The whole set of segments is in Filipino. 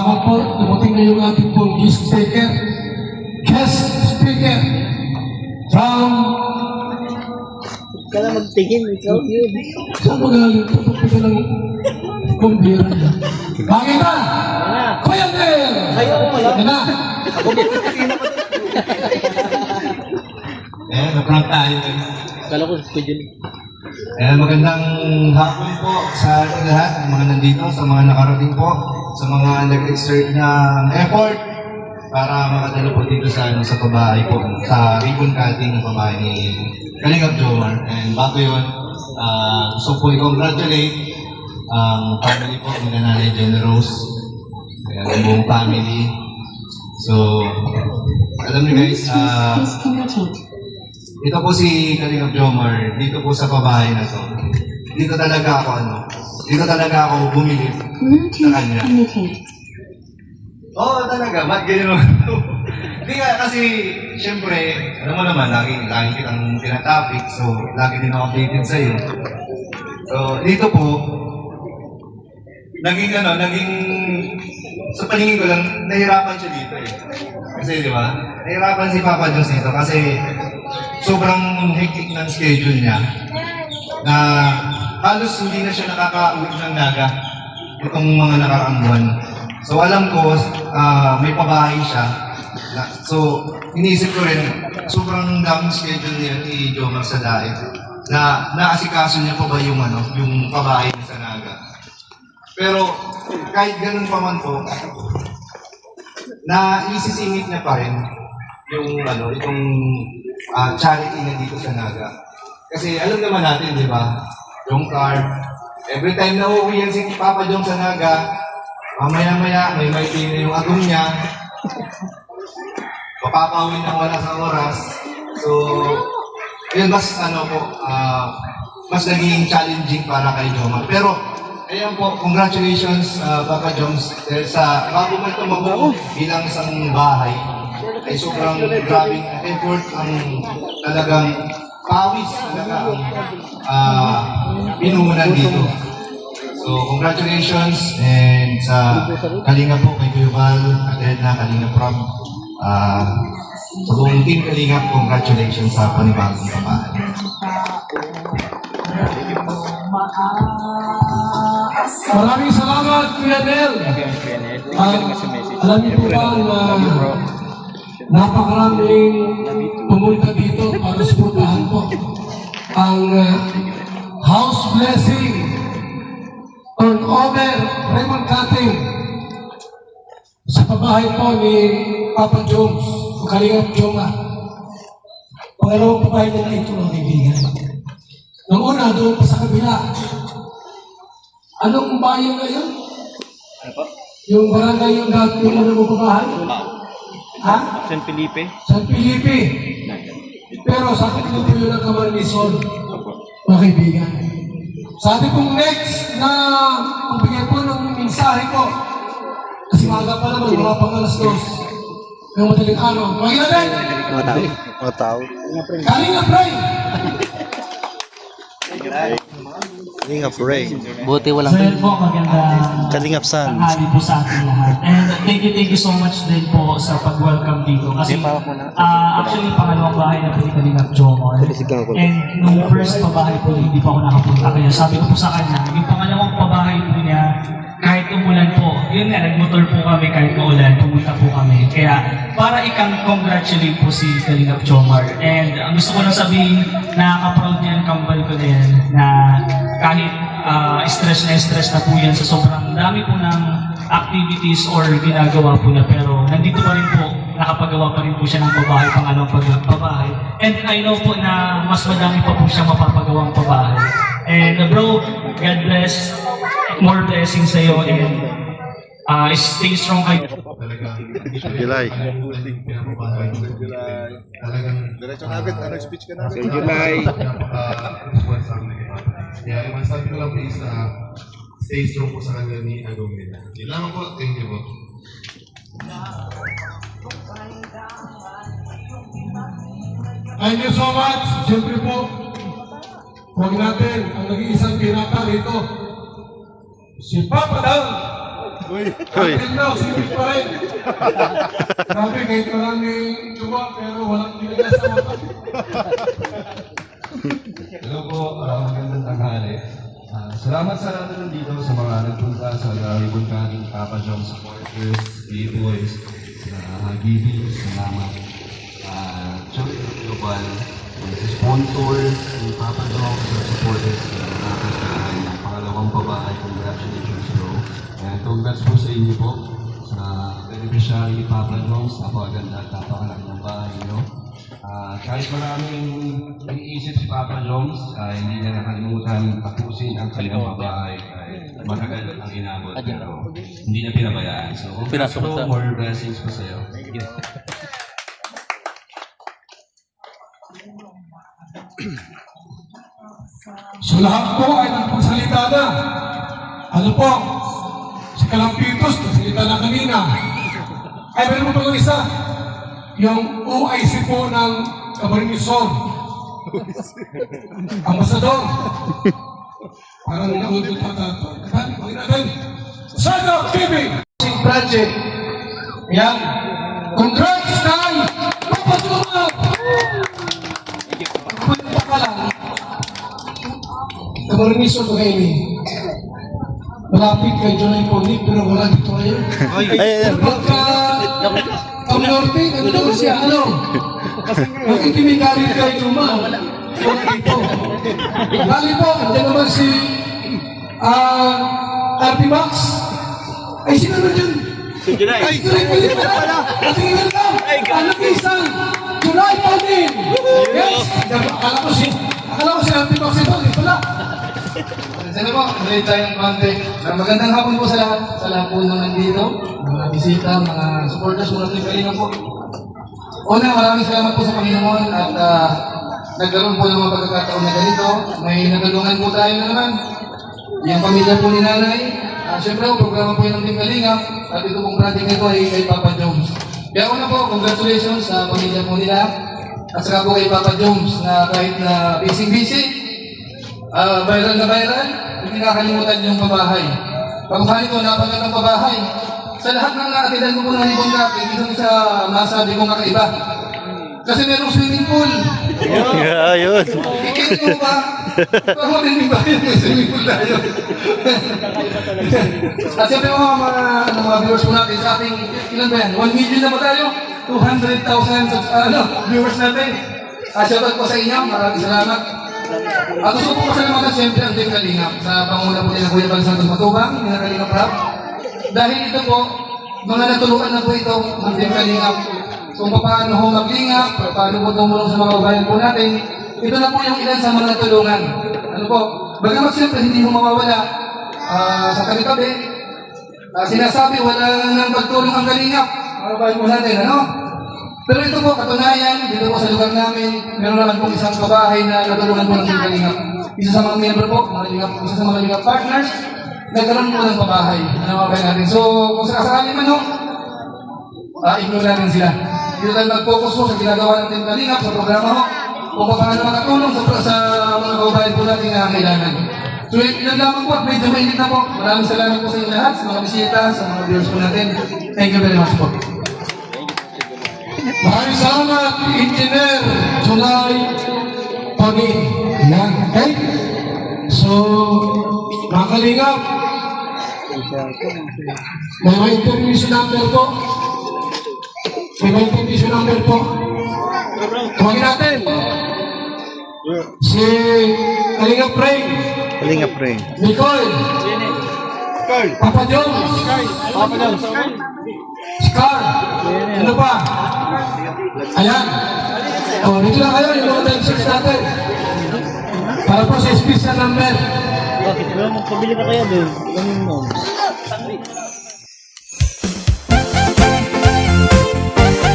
salamat po. Dumating na yung ating pong guest speaker from Kaya magtingin, ikaw yun. saan mo galing? Tapos ka lang kumbira niya. Bakit na? Kuya Del! Ayaw ko pala. Yan na. Naprank tayo. Kala ko ko dyan. Magandang hapon po sa ating lahat, ng mga nandito, sa mga nakarating po, sa mga nag-exert ng effort para makadalo po dito sa pabahay po, sa ribbon cutting ng pabahay ni Kalingap Jomar. And bago yun, gusto po i-congratulate ang family po ni Nanay Jenny Rose, ang buong family. So, alam niyo guys, ito po si Kalingap Jomar, dito po sa pabahay na to. Dito talaga ako bumili sa kanya. Oo, talaga, ba't ganyan mo? Hindi nga, kasi, syempre, alam mo naman, lagi kitang tinatopic, so, lagi din ako updated sa'yo. So, dito po, naging, sa paningin ko lang, nahirapan siya dito eh. Kasi, di ba, nahirapan si Papa Diyos dito kasi sobrang hectic ng schedule niya na halos hindi na siya nakaka-uwi ng Naga itong mga nakaraang buwan. So alam ko, may pabahay siya. So iniisip ko rin, sobrang daming schedule niya ni Jomar sa daig na naasikaso niya pa ba yung pabahay niya sa Naga. Pero kahit ganun pa man po, na isisingit niya pa rin itong charity na dito sa Naga. Kasi alam naman natin, di ba? Yung card, every time na uuwi yan si Papa Jom sa Naga, mamaya-maya, may na yung agong niya, mapapawin na wala sa oras. So, yun, mas naging challenging para kay Jomar. Pero, ayan po, congratulations, Papa Joms, dahil sa bago mo ito mabuo bilang isang bahay, ay sobrang grabing effort ang talagang pawis talaga ang pinuhunan dito. So, congratulations and sa Kalinga po kay Kuya Val, at na Kalinga Prom. Sa buong team Kalinga, congratulations sa panibagong pabahay. Maraming salamat, Kuya Del. Alam niyo po ba na napakaraming pumunta dito para suportahan po ang house blessing turnover ribbon cutting sa pabahay po ni Papa Jones o Kalingap Joma. Pangalawang pabahay na ito ng kaibigan. Noong una, doon pa sa kabila. Anong bayan na yun? Ano po? Yung barangay yung dati yung ano pabahay? Ha? San Felipe? San Felipe. Pero sa akin po yun ang Camarnesol, mga kaibigan. Sabi kong next na pagbigay po ng mensahe ko, kasi maga pa naman, mga pangalas dos, ng madaling araw. Mga natin! Mga tao. Kalinga Pray! Kalingap Ray. Buti So walang yun po, magandang Kalingap San. tanghali po sa ating lahat. And thank you so much din po sa pag-welcome dito. Kasi actually, pangalawang bahay na po ni Kalingap Jomar. And nung first pabahay po, hindi pa ako nakapunta. Kaya sabi ko po sa kanya, yung pangalawang pabahay po niya, kahit umulan po, yun nga, nagmotor po kami kahit maulan, pumunta po kami. Kaya para congratulate po si Kalingap Jomar. And ang gusto ko lang sabihin, nakaka-proud niyan, kambal ko na yan, na kahit stress na po yan sa sobrang dami po ng activities or ginagawa po na, pero nandito pa rin po, nakapagawa pa rin po siya ng pabahay, pangalawang pabahay. And I know po na mas madami pa po siya mapapagawang pabahay. And bro, God bless, more blessings sa iyo, and stay strong kayo. July. Diretso na agad, speech ka na. July. Kaya yung masabi ko lang po is stay strong po sa kanila ni Agong nila. Yun lang po, thank you po. Thank you so much. Siyempre po, huwag natin ang nag-iisang pirata rito. Si Papa Dang Uy. Until now, sipit pa rin. Grabe, ngayon ko lang ni Juba, pero walang tinigil sa mata. Hello po, magandang tanghali. Salamat sa lahat na nandito sa mga nagpunta sa Ribbon Cutting, Papa John supporters, B-Boys, sa Giving, salamat. Siyempre, global, sa sponsor, ni Papa John, sa supporters, ng pangalawang babae, congratulations bro. And congrats po sa inyo po, sa beneficiary ni Papa John, napakaganda at napakalaki ng bahay nyo. Kahit maraming iniisip si Papa Jones, hindi niya nakalimutan tapusin ang kanyang babae. Matagal ang inabot, pero hindi niya pinabayaan. So, congrats po, more blessings po sa'yo. So lahat po ay nagpagsalita na. Ano po? Si Kalampitos, nagsalita na kanina. Ay, meron mo pa lang isa. Yung OIC po ng Camarines-Sur. Ambasador. Parang naudot ata ito. Pagin natin. Sana TV! Project. Yan. Congrats kay Papa Juma! Punta ka lang. Camarines-Sur ko kayo eh. Malapit kay Jonay Pony, pero wala dito ngayon. Ay, Pagka ang norte, ano siya, ano? Bakit hindi galing kay Juma? Wala dito. Galing po, andyan naman si Artimax. Ay, sino na dyan? Si July. Ay, July pa rin pala. Natingin lang. Ano isang July pa din. Yes. Akala ko si Artimax ito. Ito pala. Sana po, tuloy tayong konti. Magandang hapon po sa lahat po na nandito, mga bisita, mga supporters, mga tingkalingan po. Una, maraming salamat po sa Panginoon at nagkaroon po ng mga pagkakataon na ganito. May nagalungan po tayo na naman. Yung pamilya po ni Nanay, siyempre po, programa po yun ng tingkalingan at ito pong project nito ay kay Papa Jones. Kaya una po, congratulations sa pamilya po nila at saka po kay Papa Jones na kahit na busy-busy, viral na viral, hindi nakakalimutan yung pabahay. Pagkakali ko, napagandang pabahay. Sa lahat ng naatidan ko po ng Ribbon Cutting, isang isa masabi kong kakaiba. Kasi merong swimming pool. yeah, yun. Ikinig mo ba? Parang matinding ba yun? May swimming pool tayo. At siyempre mga viewers po natin sa ating, ilan ba yan? 1 million na ba tayo? 200,000 viewers natin. Shoutout po sa inyo. Maraming salamat. Gusto ko pasalamatan siyempre ang Team Kalingap sa panguna po nila Kuya Bal Santos Matubang, nila Kalingap Rap. Dahil ito po, mga natulungan na po ito ng Team Kalingap. Kung paano ho maglingap, paano po tumulong sa mga babayan po natin. Ito na po yung ilan sa mga natulungan. Ano po, bagamat siyempre hindi mo mawawala sa tabi-tabi. Sinasabi, wala nang pagtulong ang Kalingap. Mga babayan po natin, ano? Pero ito po, katunayan, dito po sa lugar namin, meron naman pong isang babae na natulungan po ng Team Kalingap. Isa sa mga member po, isa sa mga Kalingap partners, nagkaroon po ng pabahay na namabayan natin. So, kung sakasakali man ho, ignore natin sila. Dito tayo mag-focus po sa ginagawa ng Team Kalingap sa programa ho, kung paano makatulong sa mga kababayan po natin na kailangan. So, ilan lamang po at medyo mainit na po. Maraming salamat po sa inyo lahat, sa mga bisita, sa mga viewers po natin. Thank you very much po. Maraming salamat, Engineer July Pony. Yan, okay? So, mga Kalingap, may mga intermission number po. May mga intermission number po. Tawagin natin. Si Kalingap Ray. Kalingap rin. Nicole. Papa Jones. Papa Jones. Scar. Ano pa? Ayan. O, dito lang kayo, yung mga time 6 natin. Para po sa special number. Bakit? Magpabili ka kaya doon. Ganun mo.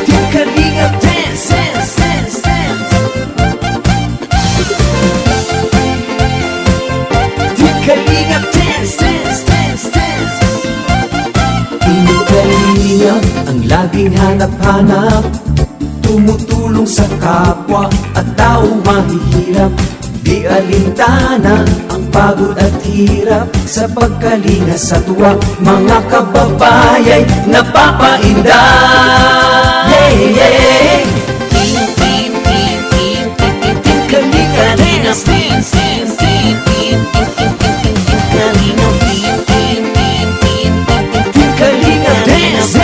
Team Kalingap dance, dance, dance, dance. Team Kalingap dance, dance, dance, dance. Team Kalingap ang laging hanap-hanap, tumutulong sa kapwa at tao mahihirap. Di alintana ang pagod at hirap sa pagkalinga sa tuwa. Mga kababayay napapainda. Yeah, yeah. Kalinga Dance. Kalinga Dance.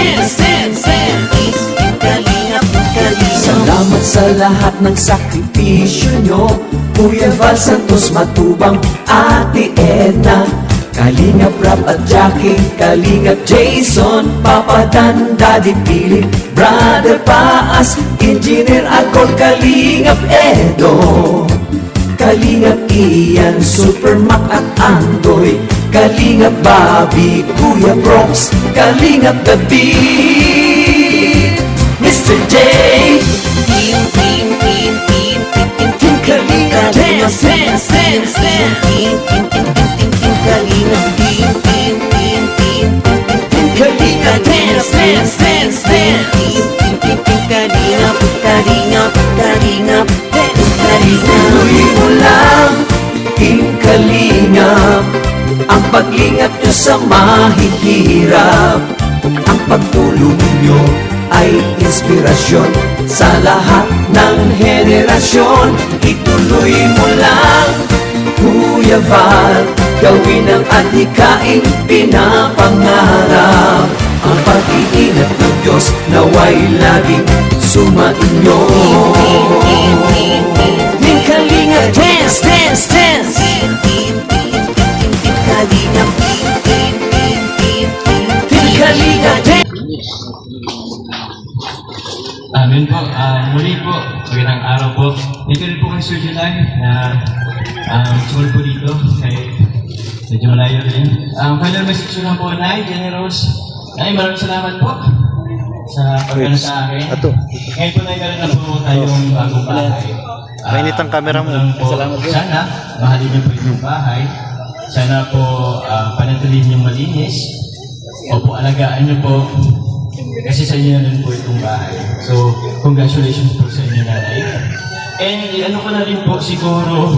Salamat sa lahat ng sakripisyo nyo, Kuya Val Santos Matubang, Ate Edna, Kalingap Rap at Jackie, Kalingap Jason, Papa Dan, Daddy Philip, Brother Paas, Engineer Akol, Kalingap Edo, Kalingap Ian, Super Mac at Andoy, Kalingap Bobby, Kuya Brox, Kalingap David, Mr. J, Kalingap Dance. Kalingap Dance. Ituloy mo lang, Team Kalingap, ang paglingap nyo sa mahihirap. Ang pagtulong nyo ay inspirasyon sa lahat ng henerasyon. Ituloy mo lang, Kuya Val, gawin ang adhikaing pinapangarap. Ang pag-iingat ng Diyos naway laging sumainyo. Team Kalingap Dance. Team Kalingap Dance. Amen po. Muli po, magandang araw po. Thank you rin po kay Sir July na sumul po dito kay medyo malayo rin. Final message lang po, Nay, Generous. Nay, maraming salamat po sa pagkano sa akin. Ngayon po, Nay, meron na po tayong bagong bahay. Mainit ang camera mo. Salamat po. Sana, mahalin niyo po itong bahay. Sana po panatilihin niyong malinis. Opo, alagaan niyo po. Kasi sa inyo na rin po itong bahay. So, congratulations po sa inyo, Nanay. And ano ko na rin po, siguro,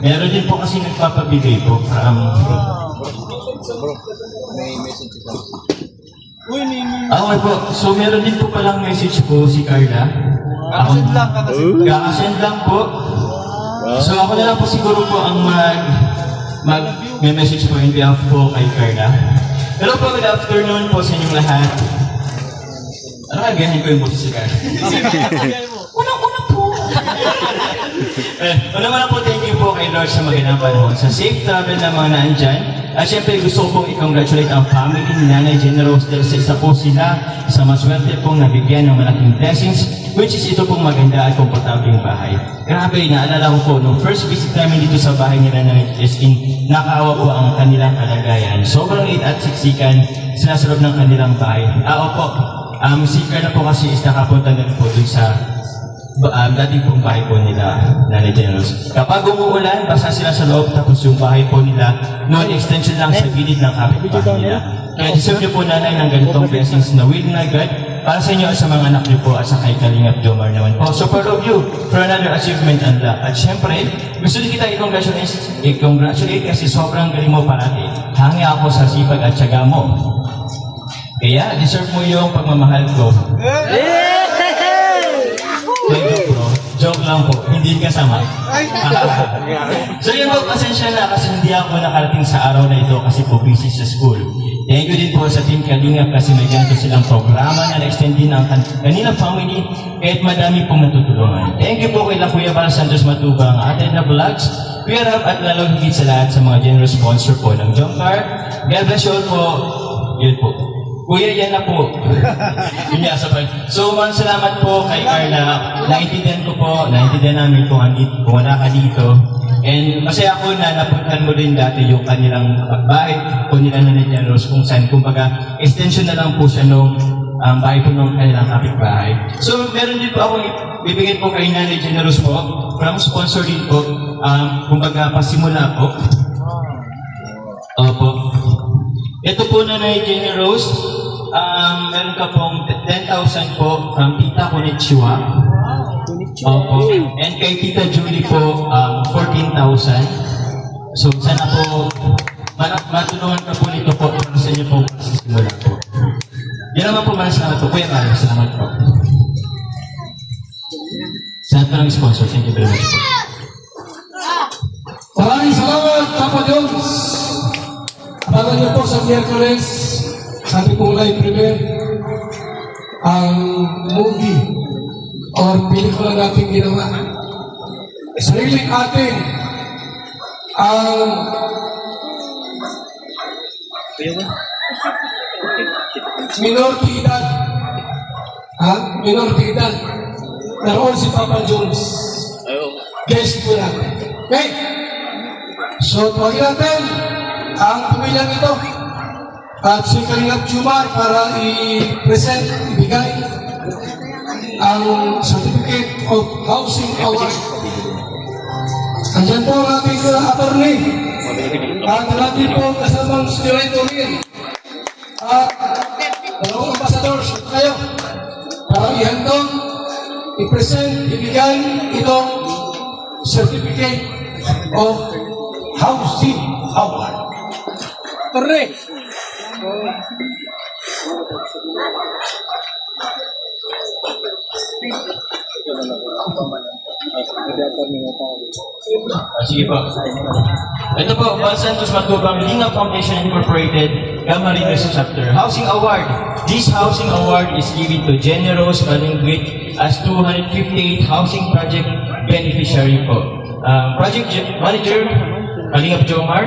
meron din po kasi nagpapabigay po from... Okay po, so meron din po palang message po si Carla. Kakasend lang po. So ako na lang po siguro po ang may message po in behalf po kay Carla. Hello po, good afternoon po sa inyong lahat. Ano kagayahin ko yung boses si Carla? Unang-una po. Una-una po, thank you po kay Lord sa magandang panahon. Sa safe travel na mga naandyan. At syempre gusto ko pong i-congratulate ang family ni Nanay Generous dahil sa isa po sila sa maswerte pong nabigyan ng malaking blessings, which is ito pong maganda at komportableng bahay. Grabe, naalala ko po, nung first visit namin dito sa bahay ni Nanay Jeskin, nakaawa po ang kanilang kalagayan. Sobrang liit at siksikan sila sa loob ng kanilang bahay. Opo, si Carla po kasi is nakapunta na po dun sa dating pong bahay po nila, Nanay Generous. Kapag umuulan, basa sila sa loob, tapos yung bahay po nila, noon extension lang sa gilid ng kapitbahay nila. Kaya deserve niyo po, Nanay, ng ganitong blessings na will na God para sa inyo at sa mga anak niyo po at sa kay Kalingap Jomar naman po. So proud of you for another achievement and luck. At syempre, gusto din kita i-congratulate kasi sobrang galing mo parati. Hangi ako sa sipag at tiyaga mo. Kaya deserve mo yung pagmamahal ko. Thank you, bro. Joke lang po, hindi kasama. So yun po, pasensya na kasi hindi ako nakarating sa araw na ito kasi po busy sa school. Thank you din po sa Team Kalingap kasi may ganito silang programa na na-extend din ang kanilang family kahit madami pong natutulungan. Thank you po kay Kuya Val Santos Matubang, Ate na Vlogs, Kuya Rap at lalo higit sa lahat sa mga generous sponsor po ng Jomcar. God bless you all po. Yun po. Kuya, yan na po. So, maraming salamat po kay Carla. Naintindihan ko po, naintindihan namin kung wala ka dito. And masaya ako na napuntan mo rin dati yung kanilang bahay po nila na Generous kung saan, kumbaga, extension na lang po siya nung bahay po ng kanilang kapitbahay. So, meron din po akong bibigyan po kay Nanay Generous po. From sponsor din po, kumbaga, pasimula po. Opo. Ito po, Nanay Generous. Meron ka pong 10,000 po from Tita Konnichiwa. Opo. And kay Tita Julie po, 14,000. So sana po, matulungan ka po nito po para sa inyo po sisimula po. Yan naman po, maraming salamat po. Kuya Mario, salamat po. Sa lahat po ng sponsor, thank you very much po. Maraming salamat, Papa Jones. Abangan niyo po sa Miyerkules, sabi kong live premiere, ang movie or pelikula natin ginawa. Sariling atin ang minoritidad. Minoritidad. Naroon si Papa Jones. Guest po natin. Okay? So, tuwagin natin ang pamilyang ito at si Kalingap Jumar para i-present, ibigay ang Certificate of Housing Award. Andyan po ang ating attorney at natin po kasamang student rin at dalawang ambassadors kayo para ihandog, i-present, ibigay itong Certificate of Housing Award. Attorney! Sige po. Ito po, Juan Santos Matubang, Linga Foundation Incorporated, Camarines Chapter. Housing Award. This housing award is given to Generous Balingwit as 258 housing project beneficiary po. Project Manager, Kalingap Jomar.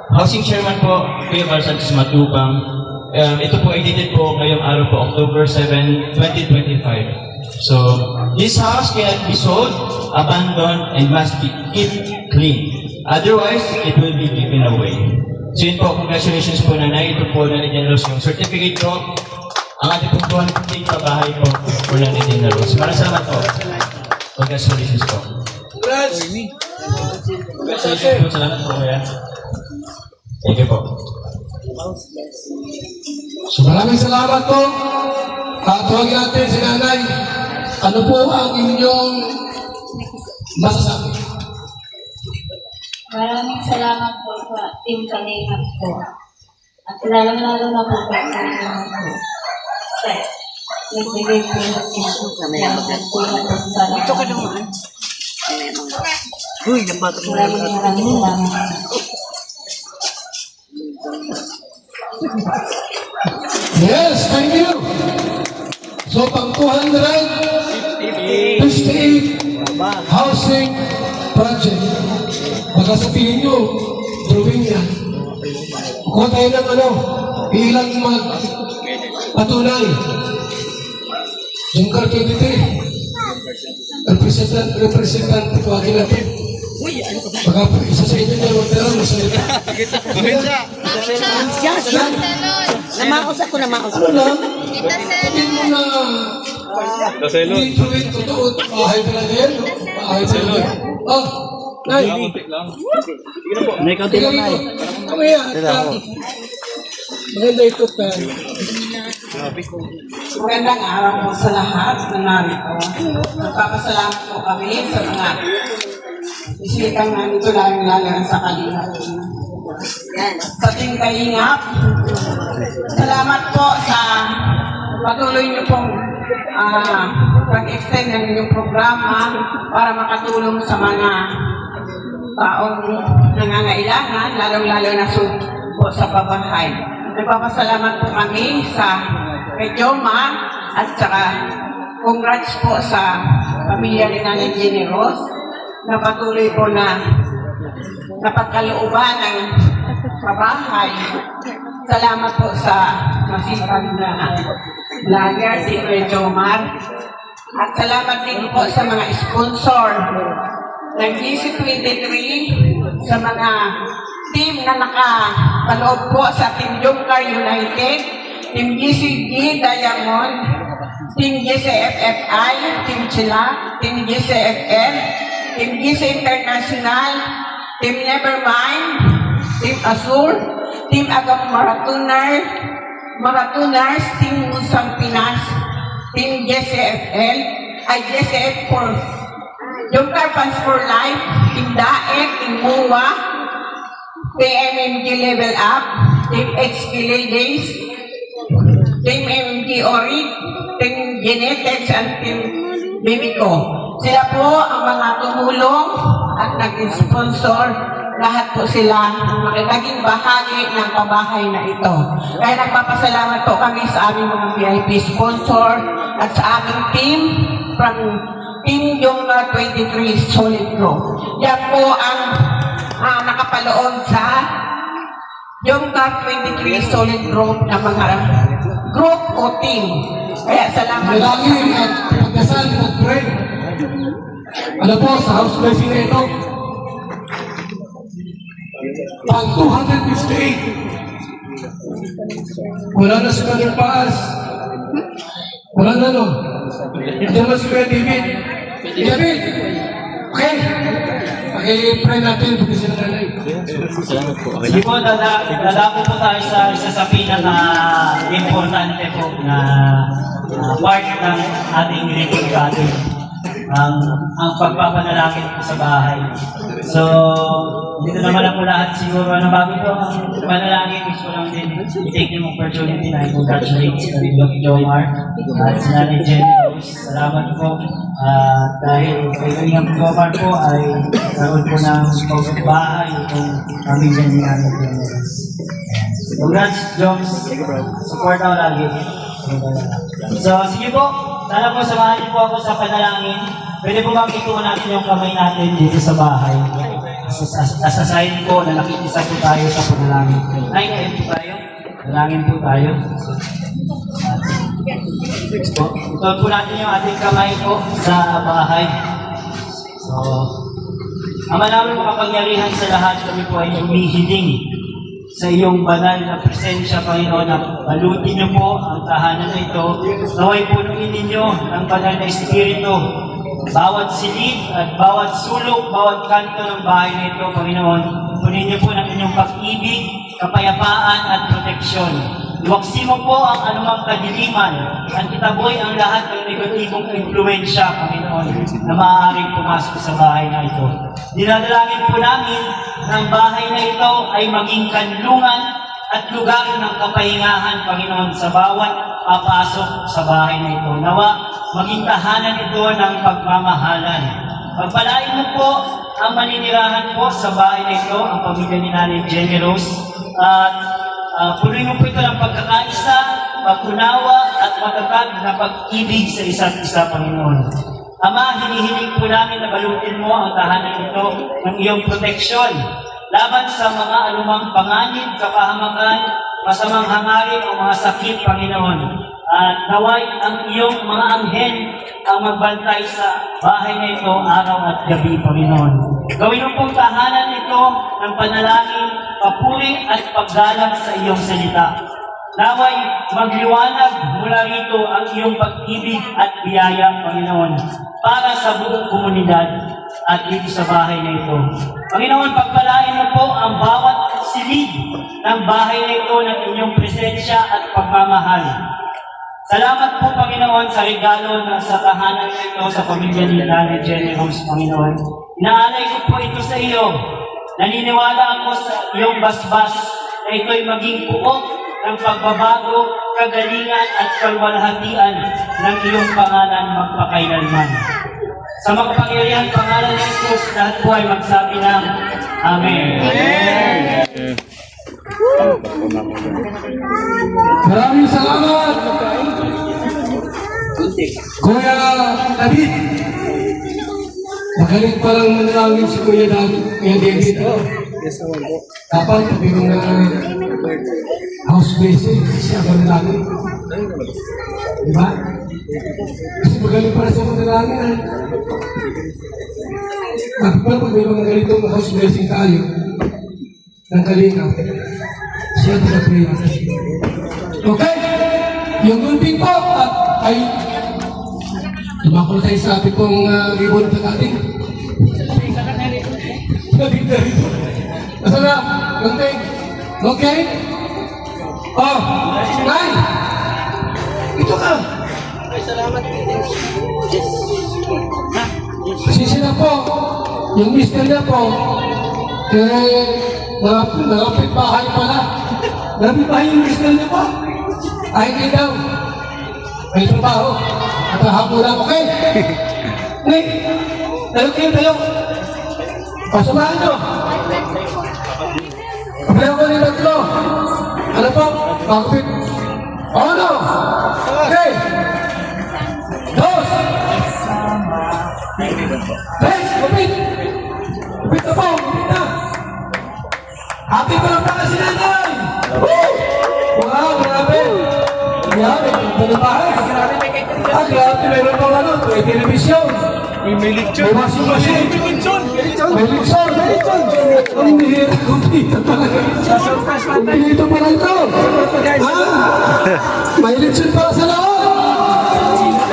Housing Chairman po, Kuya Juan Santos Matubang. Ito po ay dated po ngayong araw po, October 7, 2025. So, this house cannot be sold, abandoned, and must be kept clean. Otherwise, it will be given away. So yun po, congratulations po nanay. Ito po Nanay Generous yung certificate po. Ang ating pong 258 sa bahay po for Nanay Generous. Maraming salamat po. Congratulations po. Congrats! Congratulations po. Salamat po kuya. Thank you po. So maraming salamat po. Tuwagin natin si Nanay. Ano po ang inyong masasabi? Maraming salamat po sa Team Kalingap po. At lalong-lalo na po sa inyo po. Nagbigay po ng ito ka naman. Uy, nabato mo. Maraming salamat. Yes, thank you. So pang 258 housing project. Baka sabihin nyo, drawing yan. Kuha tayo ng ilang patunay. Yung kartibite, representant, tuwagin natin. Baka isa sa inyo niya, wag na lang masalita. Namaos ako. Ano lang? Sabihin mo na hindi tuwing totoo. Bahay talaga yan, no? Bahay talaga yan. Oh, Nay. May kaunti lang na eh. Kamaya. Maganda ito tayo. Magandang araw po sa lahat na narito. Nagpapasalamat po kami sa mga bisitang nandito lalo sa Kalingap. Sa Team Kalingap, salamat po sa patuloy niyo pong pag-extend ng inyong programa para makatulong sa mga taong nangangailangan, lalong-lalo na po sa pabahay. Nagpapasalamat po kami sa kay Joma at saka congrats po sa pamilya ni Nanay Generous na patuloy po na napagkalooban ng pabahay. Salamat po sa masipag na vlogger, si Kuya Jomar. At salamat din po sa mga sponsor ng GC23, sa mga team na nakapaloob po sa Team Jomcar United, Team GCG Diamond, Team GCFFI, Team Chila, Team GCFF, Team GC International, Team Nevermind, Team Azur, Team Agam Marathoners, Team Musang Pinas, Team GCFL, ay GCF for Yung Carpans for Life, Team Daet, Team MUA, PMMG Level Up, Team XP Ladies, Team MMG Ori, Team Genetics, and Team Bibico. Sila po ang mga tumulong at nag-sponsor. Lahat po sila naging bahagi ng pabahay na ito. Kaya nagpapasalamat po kami sa aming mga VIP sponsor at sa aming team from Team Yonga 23 Solid Group. Yan po ang nakapaloob sa Yonga 23 Solid Group na mga group o team. Kaya salamat po. Manalangin at pagdasal at pray. Ano po, sa house blessing na ito, pang 258. Wala na si Brother Paas. Wala na, no? Hindi naman si Kuya David. David! Okay? Pag-i-pray natin pag sila nanay. Sige po, dadako po tayo sa isa sa pinaka-importante po na part ng ating living gathering. Ang pagpapanalangin po sa bahay. So, dito naman ako lahat siguro na bago ito, ang panalangin gusto ko lang din i-take yung opportunity na i-congratulate si Doc Jomar at si Nanay Jenny Rose. Salamat po dahil kay Kalingang Jomar po ay karoon po ng pagbahay itong pamilya ni Nanay Jenny Rose. Congrats, Joms. Support ako lagi. So, sige po. Sana po samahan niyo po ako sa panalangin. Pwede po bang ituon natin yung kamay natin dito sa bahay? As a sign po na nakikisa po tayo sa panalangin. Ay, kayo po tayo. Panalangin po tayo. Ituon po natin yung ating kamay po sa bahay. So, Ama namin makapangyarihan sa lahat, kami po ay humihiling sa iyong banal na presensya, Panginoon, na balutin niyo po ang tahanan na ito. Naway punuin ninyo ng banal na Espiritu. Bawat silid at bawat sulok, bawat kanto ng bahay na ito, Panginoon, punin niyo po ng inyong pag-ibig, kapayapaan at proteksyon. Iwaksi mo po ang anumang kadiliman at itaboy ang lahat ng negatibong impluensya, Panginoon, na maaaring pumasok sa bahay na ito. Dinadalangin po namin na ang bahay na ito ay maging kanlungan at lugar ng kapahingahan, Panginoon, sa bawat papasok sa bahay na ito. Nawa, maging tahanan ito ng pagmamahalan. Pagpalain mo po ang maninirahan po sa bahay na ito, ang pamilya ni Nanay Jenny Rose, at puloy mo po ito ng pagkakaisa, pagkunawa at matatag na pag-ibig sa isa't isa, Panginoon. Ama, hinihiling po namin na balutin mo ang tahanan ito ng iyong proteksyon laban sa mga anumang panganib, kapahamakan, masamang hangarin o mga sakit, Panginoon. At naway ang iyong mga anghel ang magbantay sa bahay na ito araw at gabi, Panginoon. Gawin mo pong tahanan ito ng panalangin, papuri at paggalang sa iyong salita. Naway magliwanag mula rito ang iyong pag-ibig at biyaya, Panginoon, para sa buong komunidad at dito sa bahay na ito. Panginoon, pagpalain mo po ang bawat silid ng bahay na ito ng inyong presensya at pagmamahal. Salamat po, Panginoon, sa regalo na sa tahanan na ito sa pamilya ni Nanay Jenny Rose, Panginoon. Inaalay ko po ito sa iyo. Naniniwala ako sa iyong basbas na ito'y maging puok ng pagbabago, kagalingan at kalwalhatian ng iyong pangalan magpakailanman. Sa makapangyarihan pangalan ni Jesus, lahat po ay magsabi ng Amen. Maraming salamat! Kuya David! Magaling palang manalangin si Kuya David. Dapat yung house blessing siya manalangin. Diba? Kasi magaling para sa manalangin. Dapat pala pag may mga ganitong house blessing tayo, ng kalinga, siya tinapray natin. Okay? Yung gunting po at ay tumakol tayo sa ating pong ribbon at ating nabigla rito. Nasa na? Gunting? Okay? Oh! Nay! Ito ka! Ay, salamat. Kasi sila po, yung mister niya po, nakapit bahay pala. Nakapit bahay yung mister niya po. Ay, hindi daw. May trabaho. At hapulan, okay? Nick, tayo. Pasamahan nyo. Problema ko ni tatlo. Ano po? Bakit? Ano? Okay. Dos. Tres. Kapit. Kapit na po. Kapit na. Happy ko lang pala si nanay. Woo! Wow, grabe. Grabe. May bahay. Grabe. Meron pa ano. May television. May washing machine. May lechon. Ang bihira. Kumpita talaga. Kumpita pala ito. May lechon pala sa loob.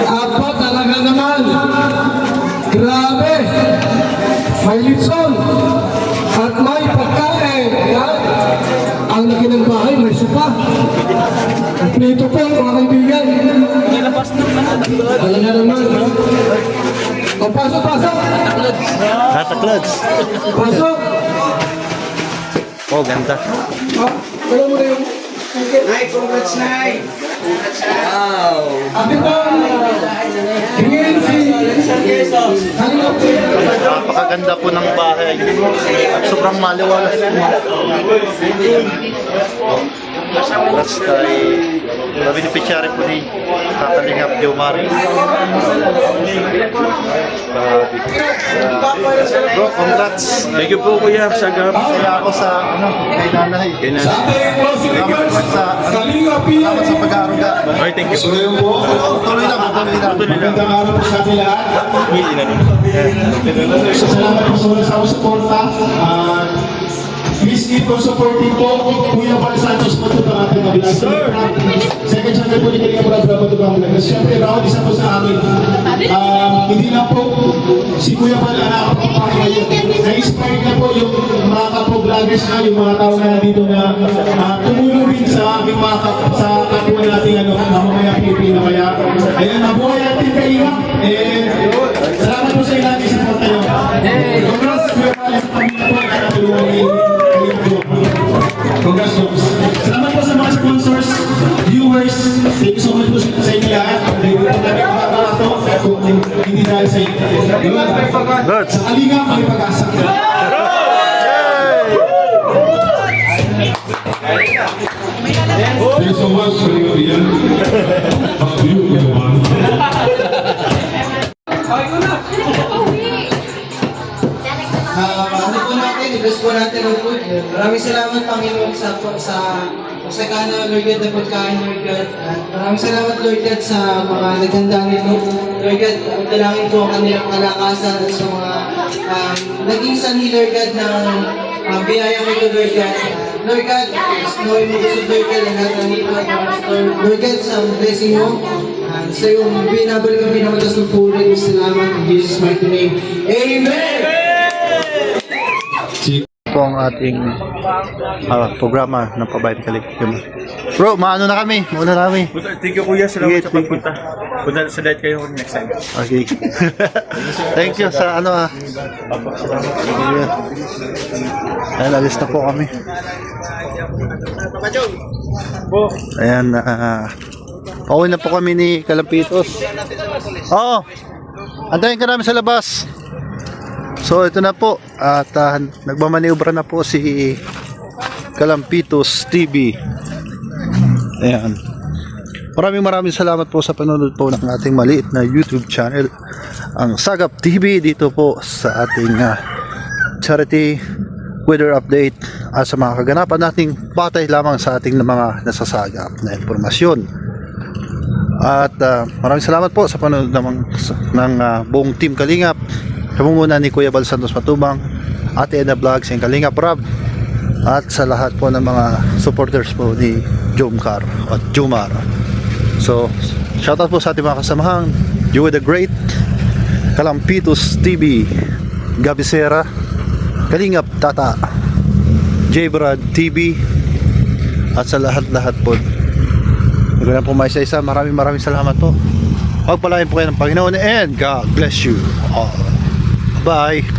Apa talaga naman. Grabe. May lechon. At may pagkain. Yan. Ang laki ng bahay, may supa. Dito po, mga kaibigan. Alam na naman. O, pasok. Kataklads. Pasok. Oh, ganda. Wala mo na yung... Nay, congrats, Nay! Ate po, hingin si... Halina po. Napakaganda po ng bahay. Sobrang maliwalas po. Congrats kay beneficiary po ni Kakalingap Jomar. Bro, congrats. Thank you po Kuya Sagap. Kaya ako sa kay nanay. Sa ating closing regards, Kalinga Salamat sa pag-aaruga. Ay, thank you. Tuloy lang. Magandang araw po sa ating lahat. So, salamat po sa mga suporta. Please keep on supporting po. Kuya Val Santos po ito ang ating mabilang. Second channel po ni Kalinga Brad Brad ito ang mga. Siyempre, round isa po sa amin. Hindi lang po si Kuya Val ang nakapagpapakita ngayon. Na-inspired na po yung mga kapag-vloggers na, yung mga tao na dito na tumulong din sa aming mga sa kapwa nating mamamaya Pilipino. Kaya, ayun, mabuhay natin Kalinga. Salamat po sa ilang support tayo. Congrats, Kuya Val, sa pamilya po at nakatulungan ni Congrats, salamat po sa mga sponsors, viewers. Thank you so much po sa inyo lahat. Thank you po namin mga ito. Hindi dahil sa inyo. Sa Kalinga, may pag-asa. Thank you so much for your back to you, everyone. Ano po natin, i-bless po natin ang food. Maraming salamat Panginoon sa sakana, Lord God, na pagkain, Lord God. At maraming salamat, Lord God, sa mga naganda nito. Lord God, dalangin po ang kanilang kalakasan at sa mga naging sanhi, Lord God, ng biyayang ito, Lord God. Lord God, snowin mo gusto, Lord God, ang lahat ng ito. Lord God, sa blessing mo. Sa iyong binabalik ang pinamatas ng puri. Salamat in Jesus' mighty name. Amen! Po ang ating programa ng Pabayan Kaligam. Bro, maano na kami? Mauna na kami. Thank you Kuya. Salamat sa Sige, pagpunta. Punta sa date kayo next time. Okay. Thank you sa ano Ayan, alis na po kami. Ayan, okay na po kami ni Kalampitos. Oo. Antayin ka namin sa labas. So ito na po at nagmamaniobra na po si Kalampitos TV. Ayan. Maraming salamat po sa panonood po ng ating maliit na YouTube channel, ang Sagap TV, dito po sa ating charity weather update at sa mga kaganapan nating batay lamang sa ating mga nasasagap na informasyon. At maraming salamat po sa panonood ng buong team Kalingap. Sa muna ni Kuya Val Santos Matubang, Ate Edna Vlogs, and Kalinga Prab, at sa lahat po ng mga supporters po ni Jomcar at Jomar. So, shoutout po sa ating mga kasamahan, Joey the Great, Kalampitos TV, Gabi Sera, Kalingap Tata, J Brad TV, at sa lahat po. Hindi na po may isa-isa. Maraming salamat po. Pagpalain po kayo ng Panginoon, and God bless you all. Bye.